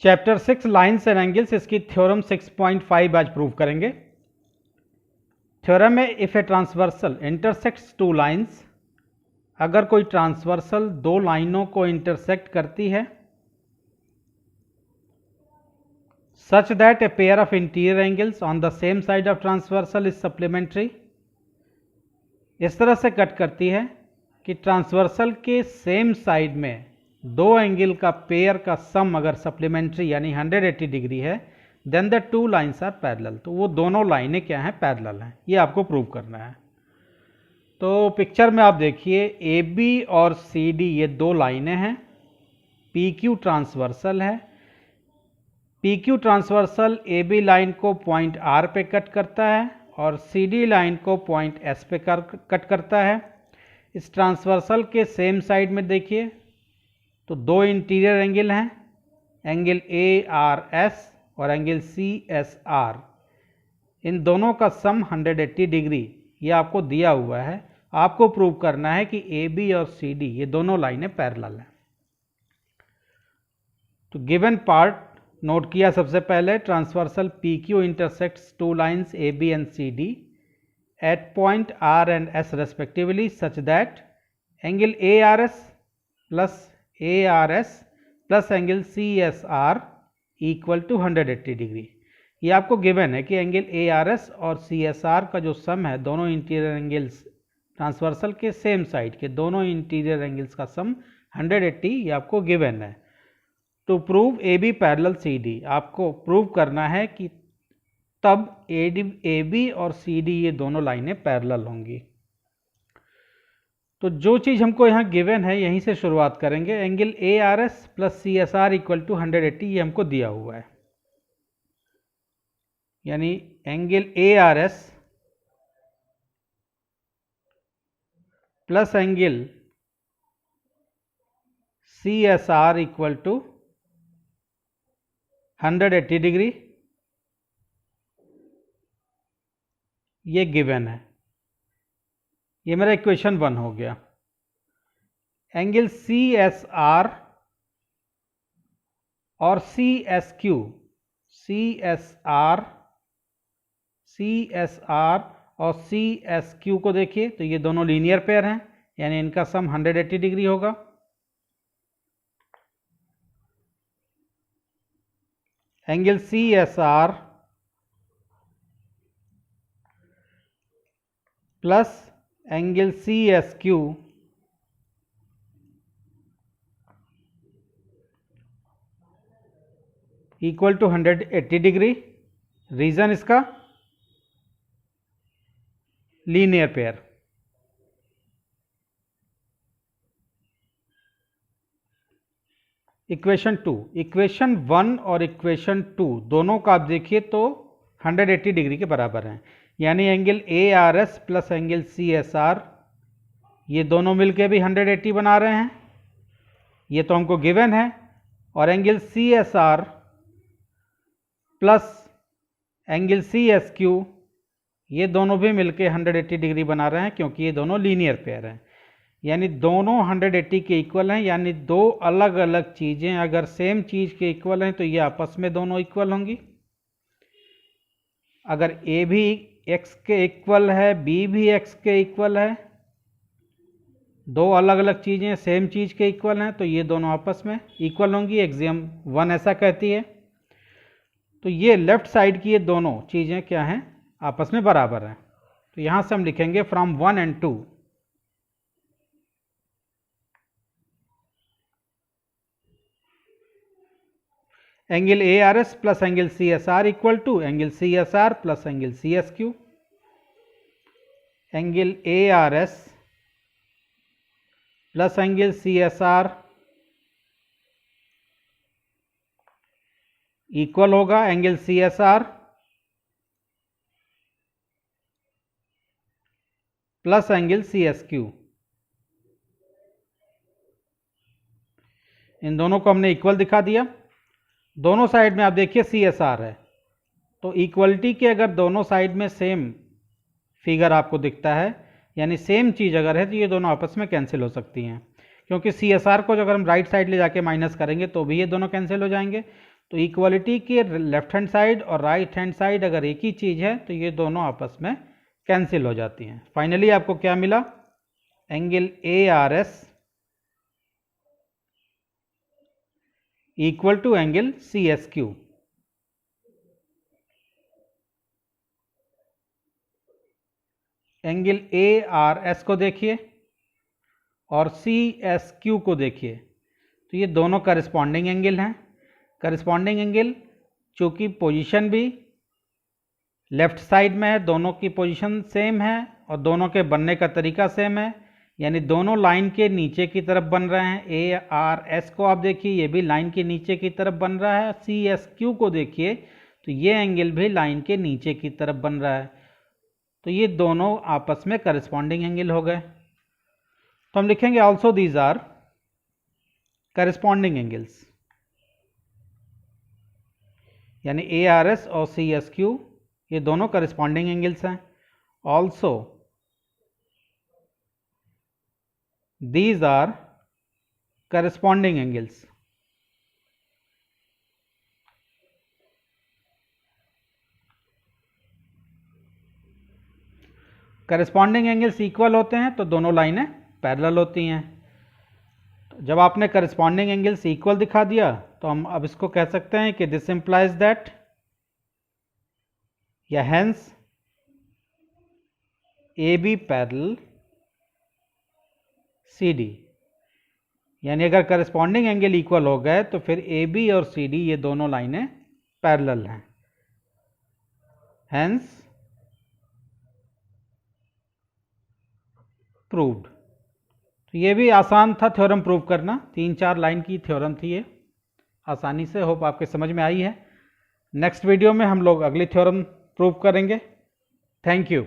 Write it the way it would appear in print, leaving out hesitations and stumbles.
Chapter 6 lines and angles, इसकी theorem 6.5 आज prove करेंगे। थ्योरम में if a transversal intersects two lines, अगर कोई ट्रांसवर्सल दो लाइनों को इंटरसेक्ट करती है, such that a pair of interior angles on the same side of transversal is supplementary, इस तरह से कट करती है कि ट्रांसवर्सल के सेम साइड में दो एंगल का पेयर का सम अगर सप्लीमेंट्री यानी 180 डिग्री है, then the two lines are parallel. तो वो दोनों लाइनें क्या हैं? पैरेलल हैं। ये आपको प्रूव करना है। तो पिक्चर में आप देखिए ए बी और सी डी ये दो लाइनें हैं। पी क्यू ट्रांसवर्सल है। P Q transversal A B line को पॉइंट आर पे कट करता है और सी डी लाइन को पॉइंट एस पे कट करता है। इस ट्रांसवर्सल के सेम साइड में देखिए तो दो इंटीरियर एंगल हैं, एंगल ए आर एस और एंगल सी एस आर। इन दोनों का सम 180 डिग्री ये आपको दिया हुआ है। आपको प्रूव करना है कि ए बी और सी डी ये दोनों लाइनें पैरेलल हैं। तो गिवन पार्ट नोट किया सबसे पहले, transversal P Q intersects two lines A B and C D at point R and S respectively such that angle A R S plus A R S plus angle C S R equal to 180 degree. ये आपको given है कि angle A R S और C S are का जो सम है, दोनों interior angles transversal के सेम साइड के दोनों इंटीरियर एंगल्स का सम 180, ये आपको गिवन है। To prove A B parallel C D, आपको प्रूव करना है कि तब ए बी और सी डी ये दोनों लाइनें पैरेलल होंगी। तो जो चीज़ हमको यहाँ गिवन है यहीं से शुरुआत करेंगे। Angle A R S plus C S R equal to 180 ये हमको दिया हुआ है, यानी angle A R S plus angle C S R equal to 180 degree, ये गिवन है। ये मेरा इक्वेशन 1 हो गया। एंगल सी एस आर और C S Q, C S R और सी एस क्यू को देखिए तो ये दोनों लीनियर पेयर हैं, यानी इनका सम 180 डिग्री होगा। Angle C S R plus angle C S Q equal to 180 degree. Reason इसका लीनियर पेयर। इक्वेशन 2, इक्वेशन 1 और इक्वेशन 2 दोनों का आप देखिए तो 180 डिग्री के बराबर हैं, यानी angle A R S plus angle C S R ये दोनों मिलके भी 180 बना रहे हैं, ये तो हमको गिवन है। और angle C S R plus angle C S Q ये दोनों भी मिलके 180 डिग्री बना रहे हैं, क्योंकि ये दोनों लीनियर पेयर हैं, यानी दोनों 180 के इक्वल हैं। यानी दो अलग अलग चीज़ें अगर सेम चीज़ के इक्वल हैं तो ये आपस में दोनों इक्वल होंगी। अगर ए भी x के इक्वल है, b भी x के इक्वल है, दो अलग अलग चीज़ें सेम चीज़ के इक्वल हैं तो ये दोनों आपस में इक्वल होंगी। एक्सियम 1 ऐसा कहती है। तो ये लेफ्ट साइड की ये दोनों चीज़ें क्या हैं? आपस में बराबर हैं। तो यहाँ से हम लिखेंगे from 1 and 2 angle A R S plus angle C S R equal to angle C S R plus angle C S Q. Angle A R S plus angle C S R equal होगा angle C S R plus angle C S Q. इन दोनों को हमने equal दिखा दिया। दोनों side में आप देखिए सी एस आर है, तो इक्वलिटी के अगर दोनों साइड में सेम फिगर आपको दिखता है, यानी सेम चीज़ अगर है, तो ये दोनों आपस में कैंसिल हो सकती हैं, क्योंकि सी एस आर को अगर हम राइट साइड ले जाके माइनस करेंगे तो भी ये दोनों कैंसिल हो जाएंगे। तो इक्वलिटी के लेफ्ट हैंड साइड और राइट हैंड साइड अगर एक ही चीज़ है तो ये दोनों आपस में कैंसिल हो जाती हैं। फाइनली आपको क्या मिला, angle ARS equal to angle CSQ। Angle ARS को देखिए और CSQ को देखिए, तो ये दोनों करस्पॉन्डिंग एंगल हैं। करस्पॉन्डिंग एंगल चूँकि पोजीशन भी लेफ्ट साइड में है, दोनों की पोजीशन सेम है और दोनों के बनने का तरीका सेम है, यानी दोनों लाइन के नीचे की तरफ बन रहे हैं। ARS को आप देखिए, ये भी लाइन के नीचे की तरफ बन रहा है। CSQ को देखिए तो ये एंगल भी लाइन के नीचे की तरफ बन रहा है। तो ये दोनों आपस में करस्पॉन्डिंग एंगल हो गए। तो हम लिखेंगे also these are corresponding angles, यानी ARS और CSQ ये दोनों करस्पॉन्डिंग एंगल्स हैं। Also these are corresponding angles. Corresponding angles equal होते हैं तो दोनों लाइनें पैरेलल होती हैं। तो जब आपने करस्पॉन्डिंग एंगल्स इक्वल दिखा दिया तो हम अब इसको कह सकते हैं कि दिस इंप्लाइज दैट, या हेंस AB पैरेलल CD, यानी अगर करस्पॉन्डिंग एंगल इक्वल हो गए तो फिर AB और CD ये दोनों लाइनें पैरेलल हैं। Hence proved. तो ये भी आसान था थ्योरम प्रूव करना, 3-4 लाइन की थ्योरम थी ये, आसानी से, होप आपके समझ में आई है। नेक्स्ट वीडियो में हम लोग अगली थ्योरम प्रूव करेंगे। Thank you.